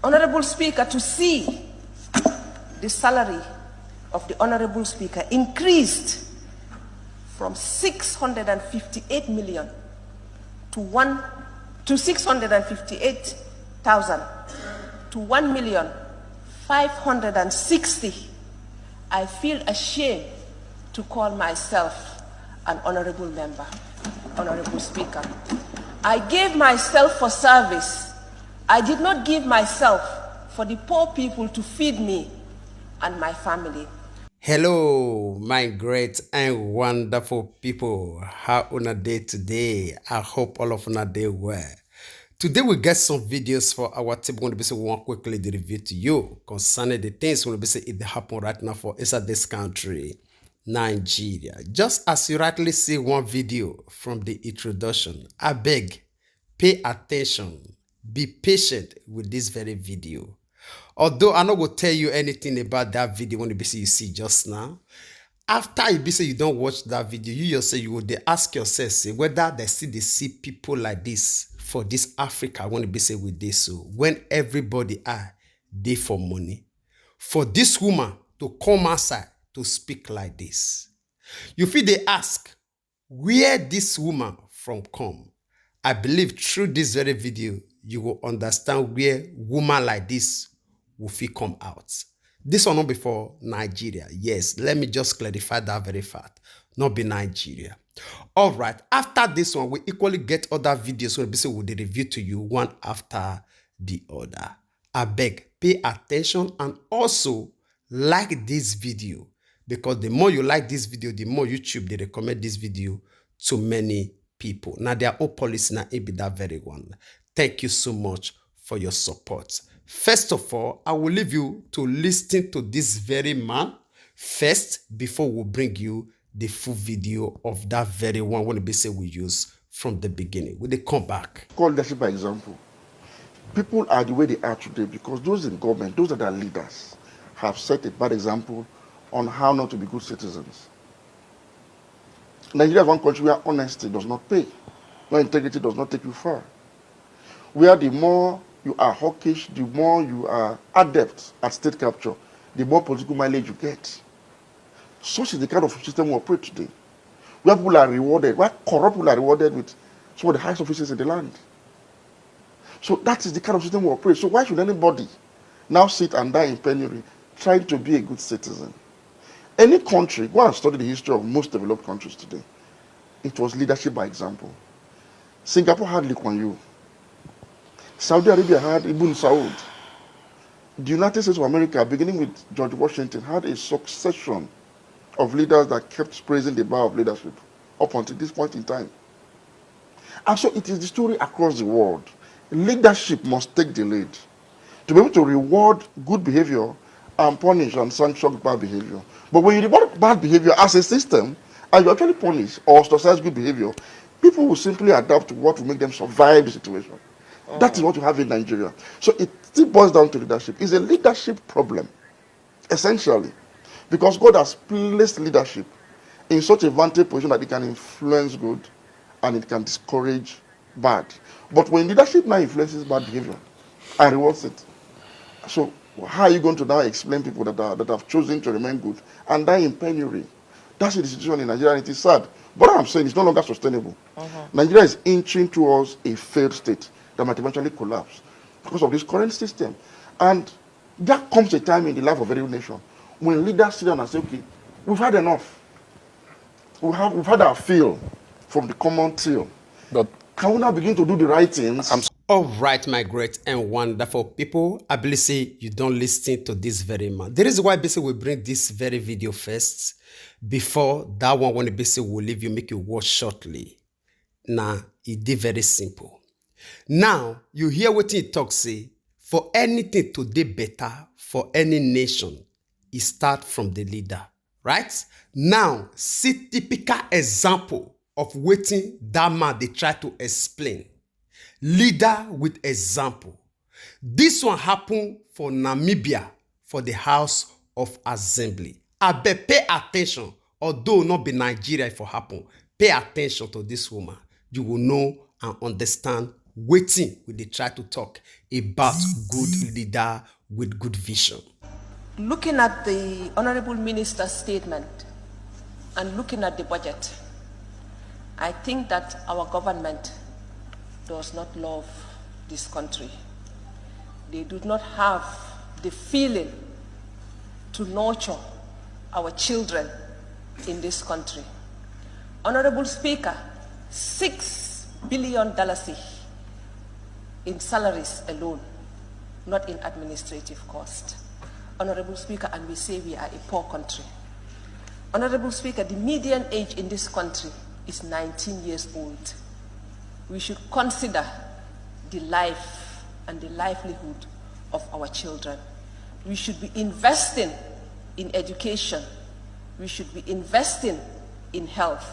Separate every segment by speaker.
Speaker 1: Honorable Speaker, to see the salary of the Honorable Speaker increased from 658 million to 658,000 to 1,560,000, I feel ashamed to call myself an honorable member, Honorable Speaker. I gave myself for service. I did not give myself for the poor people to feed me and my family.
Speaker 2: Hello, my great and wonderful people. How una day today? I hope all of una day well. Today we get some videos for our team. We're going to be saying one quickly the review to you concerning the things we're going to be saying it happen right now for inside this country, Nigeria. Just as you rightly see one video from the introduction, I beg, pay attention, be patient with this very video. Although I not go tell you anything about that video when you see just now. After you say you don't watch that video, you yourself you would ask yourself say whether they see people like this for this Africa when you say with this so when everybody are they for money. For this woman to come outside to speak like this. You feel they ask where this woman from come. I believe through this very video you will understand where woman like this will fit come out. This one not before Nigeria. Yes, let me just clarify that very fact. Not be Nigeria. All right. After this one, we equally get other videos where we'll review to you one after the other. I beg, pay attention and also like this video because the more you like this video, the more YouTube they recommend this video to many people. Now their own policy now it be that very one. Thank you so much for your support. First of all, I will leave you to listen to this very man first before we bring you the full video of that very one when we say we use from the beginning. Will they come back?
Speaker 3: Call leadership by example. People are the way they are today because those in government, those that are leaders, have set a bad example on how not to be good citizens. Nigeria is one country where honesty does not pay, where integrity does not take you far. Where the more you are hawkish, the more you are adept at state capture, the more political mileage you get. Such is the kind of system we operate today. Where people are rewarded, where corrupt people are rewarded with some of the highest offices in the land. So that is the kind of system we operate. So why should anybody now sit and die in penury trying to be a good citizen? Any country, go and study the history of most developed countries today. It was leadership by example. Singapore had Lee Kuan Yew. Saudi Arabia had Ibn Saud. The United States of America, beginning with George Washington, had a succession of leaders that kept praising the bar of leadership up until this point in time. And so it is the story across the world. Leadership must take the lead to be able to reward good behavior and punish and sanction bad behavior. But when you reward bad behavior as a system, and you actually punish or ostracize good behavior, people will simply adapt to what will make them survive the situation. That is what you have in Nigeria. So it still boils down to leadership. It's a leadership problem, essentially, because God has placed leadership in such a vantage position that it can influence good and it can discourage bad. But when leadership now influences bad behavior and rewards it, so how are you going to now explain people that have chosen to remain good and die in penury? That's the situation in Nigeria, and it is sad. But what I'm saying is no longer sustainable. Nigeria is inching towards a failed state that might eventually collapse because of this current system. And there comes a time in the life of every nation when leaders sit down and say, okay, we've had enough. We've had our fill from the common till. But can we now begin to do the right things?
Speaker 2: All right, my great and wonderful people. I believe say you don't listen to this very man. The reason why basically we bring this very video first before that one when basically will leave you, make you watch shortly. Now, it did very simple. Now, you hear what he talks say, for anything to do better for any nation, it starts from the leader, right? Now, see typical example of waiting that man they try to explain. Leader with example. This one happened for Namibia, for the House of Assembly. I bet pay attention, although not be Nigeria if it happen. Pay attention to this woman. You will know and understand waiting we dey try to talk about good leader with good vision.
Speaker 1: Looking at the Honorable Minister's statement and looking at the budget, I think that our government does not love this country. They do not have the feeling to nurture our children in this country. Honorable Speaker, $6 billion in salaries alone, not in administrative cost. Honorable Speaker, and we say we are a poor country. Honorable Speaker, the median age in this country is 19 years old. We should consider the life and the livelihood of our children. We should be investing in education. We should be investing in health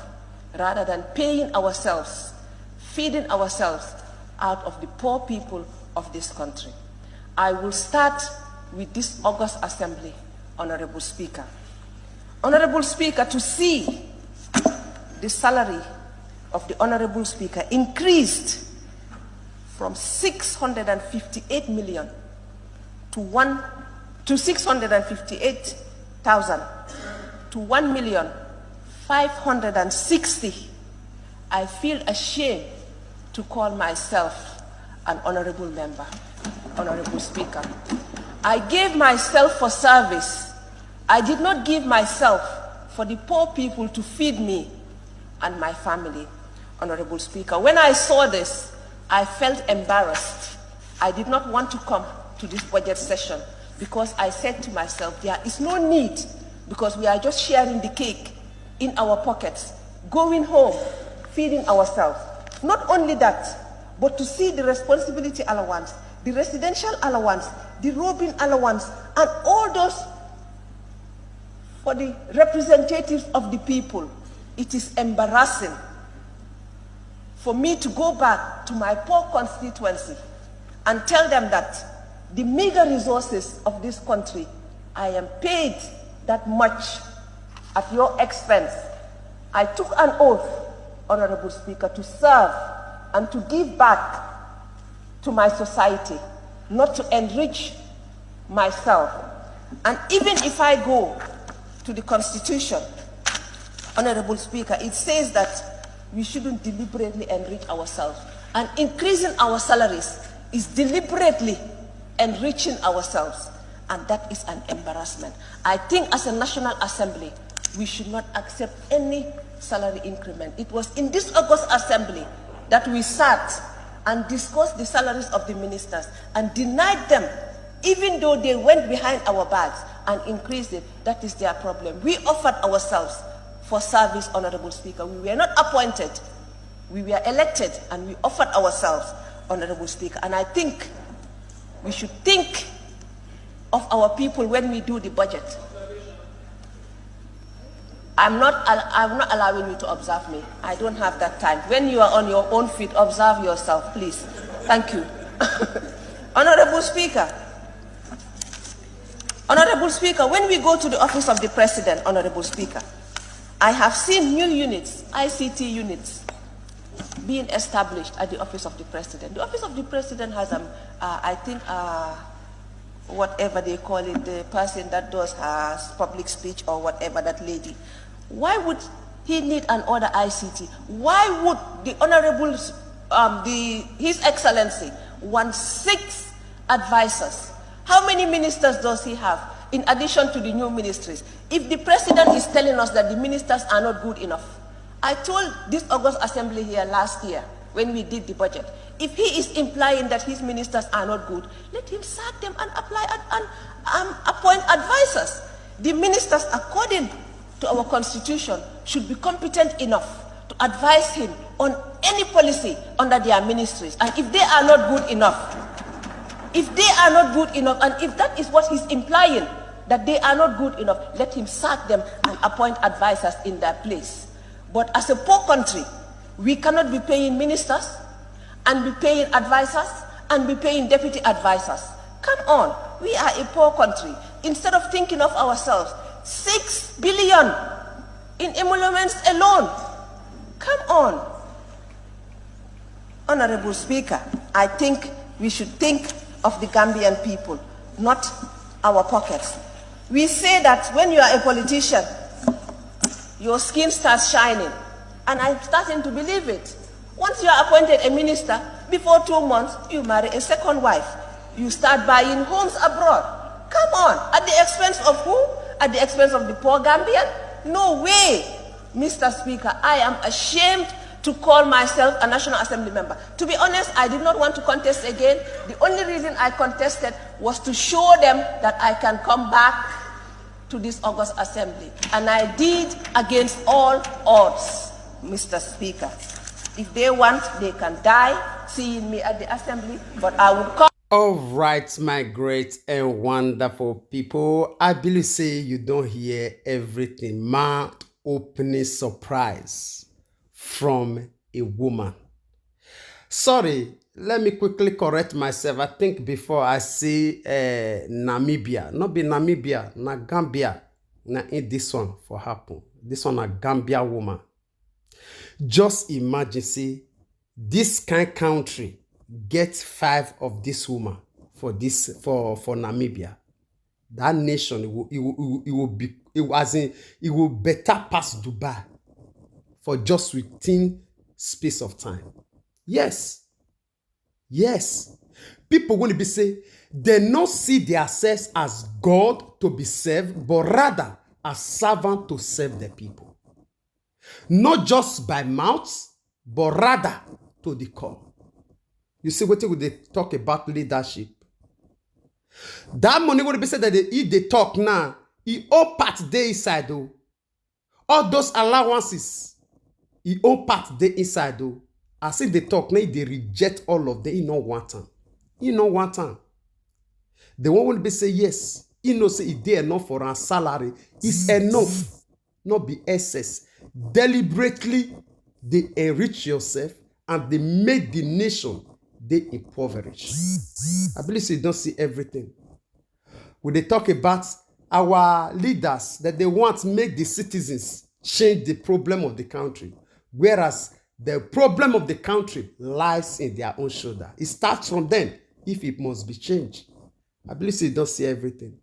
Speaker 1: rather than paying ourselves, feeding ourselves out of the poor people of this country. I will start with this August Assembly, Honorable Speaker. Honorable Speaker, to see the salary of the Honorable Speaker increased from 658 million to 658,000 to 1,560,000. I feel ashamed to call myself an honorable member, Honorable Speaker. I gave myself for service. I did not give myself for the poor people to feed me and my family, Honorable Speaker. When I saw this, I felt embarrassed. I did not want to come to this budget session because I said to myself, there is no need, because we are just sharing the cake in our pockets, going home, feeding ourselves. Not only that, but to see the responsibility allowance, the residential allowance, the robing allowance, and all those for the representatives of the people. It is embarrassing for me to go back to my poor constituency and tell them that the meager resources of this country, I am paid that much at your expense. I took an oath, Honorable Speaker, to serve and to give back to my society, not to enrich myself. And even if I go to the Constitution, Honorable Speaker, it says that we shouldn't deliberately enrich ourselves. And increasing our salaries is deliberately enriching ourselves. And that is an embarrassment. I think as a National Assembly, we should not accept any salary increment. It was in this August Assembly that we sat and discussed the salaries of the ministers and denied them, even though they went behind our backs and increased it. That is their problem. We offered ourselves for service, Honorable Speaker. We were not appointed. We were elected and we offered ourselves, Honorable Speaker. And I think we should think of our people when we do the budget. I'm not allowing you to observe me. I don't have that time. When you are on your own feet, observe yourself, please. Thank you. Honorable Speaker, when we go to the office of the President, Honorable Speaker, I have seen new units, ICT units, being established at the office of the President. The office of the President has, I think, whatever they call it, the person that does her public speech or whatever, that lady. Why would he need another ICT? Why would the Honorable, His Excellency want 6 advisors? How many ministers does he have in addition to the new ministries? If the President is telling us that the ministers are not good enough, I told this August Assembly here last year when we did the budget, if he is implying that his ministers are not good, let him sack them and apply and appoint advisors. The ministers, according to our constitution, should be competent enough to advise him on any policy under their ministries. And if they are not good enough, and if that is what he's implying, that they are not good enough, let him sack them and appoint advisors in their place. But as a poor country, we cannot be paying ministers and be paying advisors and be paying deputy advisors. Come on, we are a poor country. Instead of thinking of ourselves, 6 billion in emoluments alone. Come on. Honorable Speaker, I think we should think of the Gambian people, not our pockets. We say that when you are a politician, your skin starts shining, and I'm starting to believe it. Once you are appointed a minister, before 2 months, you marry a second wife. You start buying homes abroad. Come on, at the expense of who? At the expense of the poor Gambian? No way. Mr. Speaker, I am ashamed to call myself a National Assembly member. To be honest, I did not want to contest again. The only reason I contested was to show them that I can come back to this August Assembly. And I did against all odds, Mr. Speaker. If they want, they can die seeing me at the Assembly, but I will come.
Speaker 2: All right, my great and wonderful people. I believe say you don't hear everything. My opening surprise from a woman. Sorry, let me quickly correct myself. I think before I say Namibia, not be Namibia, na Gambia. Na in this one for happen. This one a Gambia woman. Just imagine, see, this kind of country get 5 of this woman for Namibia. That nation it will better pass Dubai for just within space of time. Yes. People going to be say they not see themselves as God to be served, but rather as servant to serve the people. Not just by mouth, but rather to the core. You see what they talk about leadership. That money would be said that if they talk now, it all part they inside though. All those allowances, it all part they inside though. As if they talk now, they reject all of them. You know one time. The one will be say yes. You know say it they enough for our salary. It's enough, not be excess. Deliberately, they enrich yourself and they make the nation they impoverish. I believe you don't see everything. When they talk about our leaders that they want to make the citizens change the problem of the country, whereas the problem of the country lies in their own shoulder. It starts from them if it must be changed. I believe you don't see everything.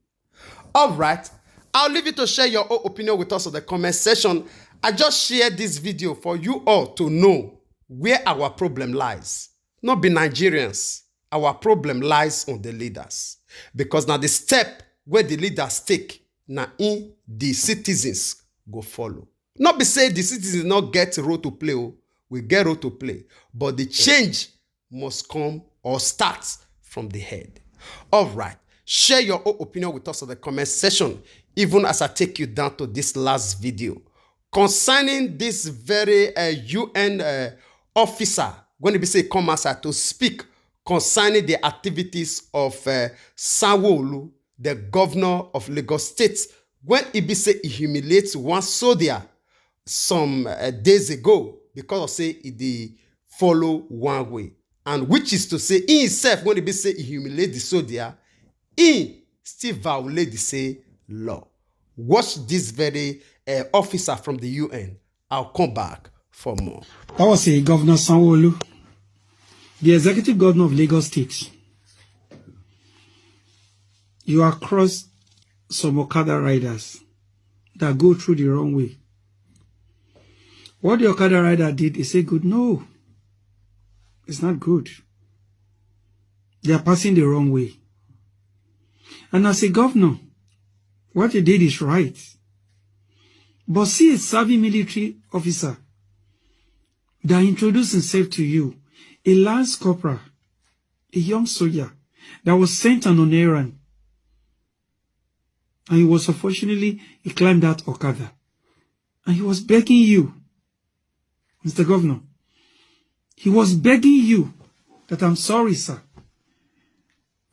Speaker 2: All right, I'll leave you to share your own opinion with us in the comment section. I just shared this video for you all to know where our problem lies. Not be Nigerians. Our problem lies on the leaders. Because now the step where the leaders take, now in the citizens go follow. Not be say the citizens not get a role to play. We get role to play. But the change must come or start from the head. All right. Share your own opinion with us in the comment section, even as I take you down to this last video. Concerning this very UN officer, going to be say come outside to speak concerning the activities of Sanwo-Olu, the governor of Lagos State, when he be say he humiliates one soldier some days ago because of say he follow one way, and which is to say he himself when he be say he humiliate the soldier, he still violate the say law. Watch this very officer from the UN. I'll come back for more.
Speaker 4: That was a Governor Sanwo-Olu, the executive governor of Lagos State. You are across some Okada riders that go through the wrong way. What the Okada rider did is say good. No, it's not good. They are passing the wrong way. And as a governor, what he did is right. But see a serving military officer that introduced himself to you, a lance corporal, a young soldier that was sent on an errand. And he was unfortunately, he climbed that Okada. And he was begging you, Mr. Governor. He was begging you that I'm sorry, sir.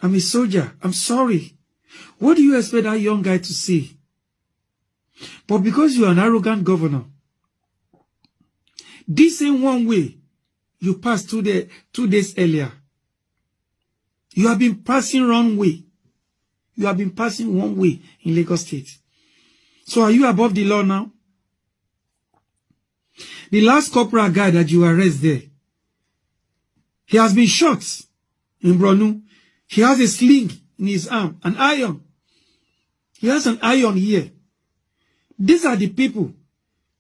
Speaker 4: I'm a soldier. I'm sorry. What do you expect that young guy to say? But because you're an arrogant governor, this ain't one way you passed 2 days earlier. You have been passing wrong way. You have been passing one way in Lagos State. So are you above the law now? The last corporal guy that you arrest there, He has been shot in Bronu. He has a sling in his arm, an iron. He has an iron here. These are the people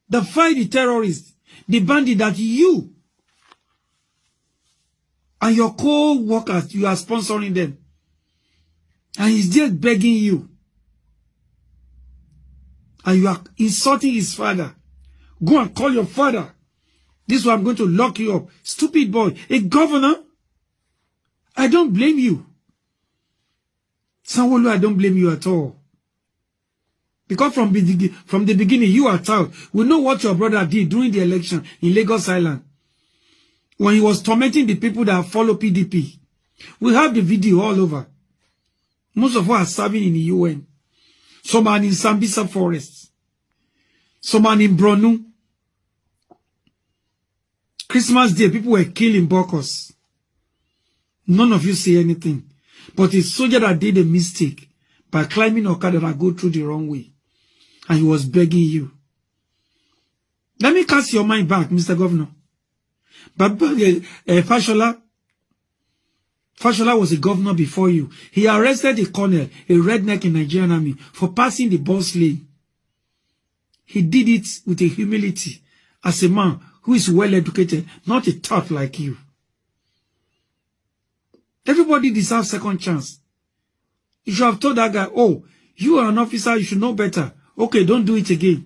Speaker 4: that fight the terrorists, the bandit that you and your co-workers, you are sponsoring them. And he's just begging you. And you are insulting his father. Go and call your father. This is why I'm going to lock you up. Stupid boy. A governor? I don't blame you. Sanwo-Olu, I don't blame you at all. Because from the beginning, you are out. We know what your brother did during the election in Lagos Island. When he was tormenting the people that follow PDP. We have the video all over. Most of us are serving in the UN. Some are in Sambisa Forest. Some are in Bronu. Christmas Day, people were killing Bokos. None of you say anything. But it's soldier that did a mistake by climbing Okada that go through the wrong way. And he was begging you. Let me cast your mind back, Mr. Governor. But Fashola was a governor before you. He arrested a colonel, a redneck in Nigerian army, for passing the boss lane. He did it with a humility as a man who is well educated, not a tot like you. Everybody deserves second chance. You should have told that guy, oh, you are an officer, you should know better. Okay, don't do it again.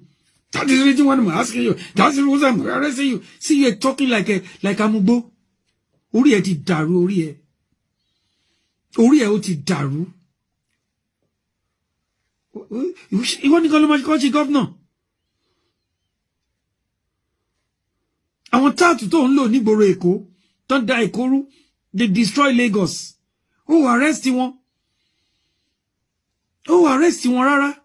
Speaker 4: That is the reason why I'm asking you. That's the reason I'm arresting you. See, you're talking like a mubo. Ori e ti daru, ori e. Ori e o ti daru. You want to call him a governor? Àwọn táàtù tó ń lò nígboro Èkó, tó ń da Èkó rú, they destroy Lagos. Oh, arrest wọn. Oh, arrest wọn rárá.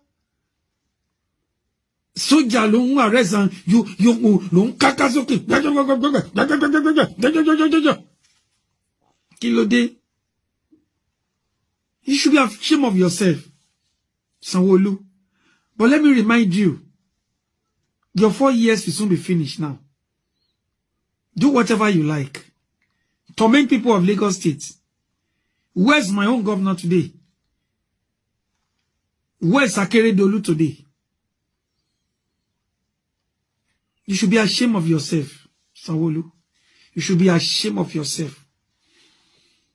Speaker 4: Sójà ló ń arrest and you ló ń káká sókè. Kí ló dé? You should be ashamed of yourself, Sanwo-Olu. But let me remind you, your 4 years will soon be finished now. Do whatever you like. Torment people of Lagos State. Where's my own governor today? Where's Akeredolu today? You should be ashamed of yourself, Sanwo-Olu. You should be ashamed of yourself.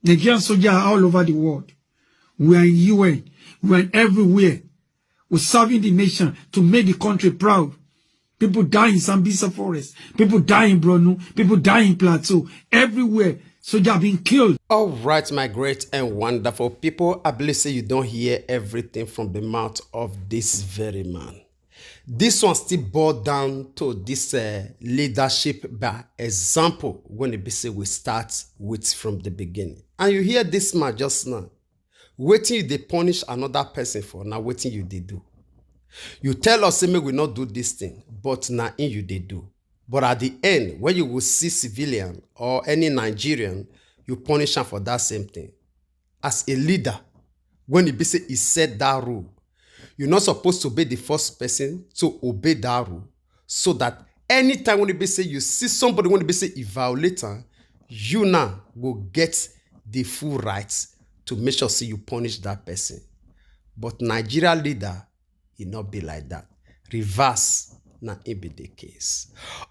Speaker 4: Nigerian soldiers are all over the world. We are in UN. We are everywhere. We're serving the nation to make the country proud. People die in Sambisa Forest. People die in Bronu. People die in Plateau. Everywhere. Soldiers are being killed.
Speaker 2: All right, my great and wonderful people. I believe say you don't hear everything from the mouth of this very man. This one still boiled down to this leadership by example when it be say we start with from the beginning. And you hear this man just now. Waiting you they punish another person for, now waiting you they do. You tell us, say, we will not do this thing, but now in you they do. But at the end, when you will see civilian or any Nigerian, you punish them for that same thing. As a leader, when it be say he set that rule, you're not supposed to be the first person to obey that rule, so that anytime when it be say you see somebody when it be say he violate, you now will get the full rights to make sure say you punish that person. But Nigeria leader, it not be like that. Reverse, now it be the case.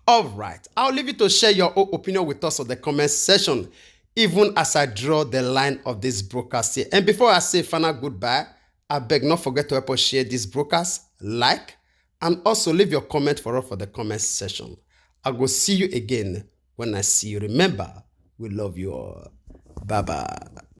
Speaker 2: All right, I'll leave you to share your own opinion with us on the comment section, even as I draw the line of this broadcast here. And before I say final goodbye, I beg not forget to help us share this broadcast, like, and also leave your comment for us for the comment section. I will see you again when I see you. Remember, we love you all. Bye-bye.